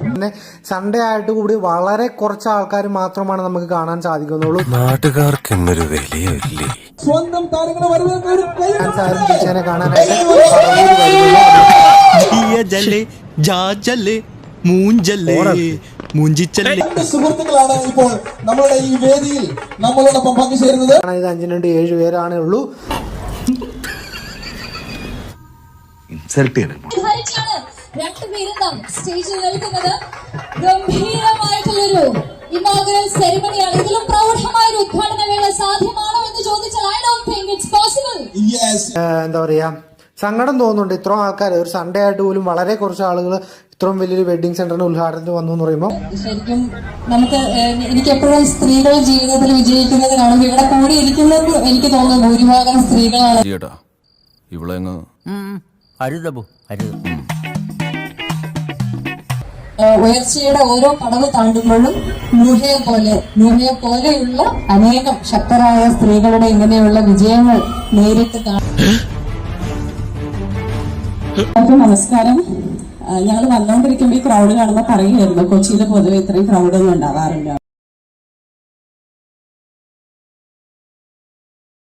പിന്നെ സൺഡേ ആയിട്ട് കൂടി വളരെ കുറച്ച് ആൾക്കാർ മാത്രമാണ് നമുക്ക് കാണാൻ സാധിക്കുന്നുള്ളൂ. നാട്ടുകാർക്ക് എന്നൊരു വിലയില്ലേ. സ്വന്തം താരങ്ങളെ കാണാനായിട്ട് സുഹൃത്തുക്കളാണ് ഇപ്പോൾ നമ്മളുടെ ഈ വേദിയിൽ നമ്മളോടൊപ്പം പങ്കുചേരുന്നത്. ഇത് 5 7 പേരാണേ ഉള്ളൂ. രണ്ടുപേരും സ്റ്റേജിൽ നിൽക്കുന്നത് ഗംഭീരമായിട്ടുള്ളൊരു ഇനോഗ്രൽ സെറിമണിയാണ്. ഇതിലും പ്രൗഢമായ ഒരു ഉദ്ഘാടന വേള സാധ്യമാണോ എന്ന് ചോദിച്ചാൽ I don't think it's possible. എന്താ പറയാ, സങ്കടം തോന്നുന്നുണ്ട്. ഇത്രയും ആൾക്കാർ ഒരു സൺഡേ ആയിട്ട് പോലും വളരെ കുറച്ച് ആളുകൾ ഇത്രയും വലിയൊരു വെഡിങ് സെന്ററിന് ഉദ്ഘാടനത്തിന് വന്നു എന്ന് പറയുമ്പോൾ ശരിക്കും നമുക്ക് എനിക്ക് എപ്പോഴും സ്ത്രീകൾ ജീവിതത്തിൽ വിജയിക്കുന്നത് കാണുമ്പോൾ ഇവിടെ കൂടിയിരിക്കുന്നത് എനിക്ക് തോന്നുന്നു ഭൂരിഭാഗം സ്ത്രീകളാണ്. ഉയർച്ചയുടെ ഓരോ പടവ് താണ്ടുമ്പോഴും നൂഹയെ പോലെയുള്ള അനേകം ശക്തരായ സ്ത്രീകളുടെ ഇങ്ങനെയുള്ള വിജയങ്ങൾ നേരിട്ട് കാണും. നമസ്കാരം. ഞങ്ങൾ വന്നുകൊണ്ടിരിക്കുമ്പോൾ ഈ ക്രൗഡ് കാണുമ്പോൾ പറയുമായിരുന്നു കൊച്ചിയിൽ പൊതുവെ ഇത്രയും ക്രൗഡൊന്നും ഉണ്ടാവാറില്ല.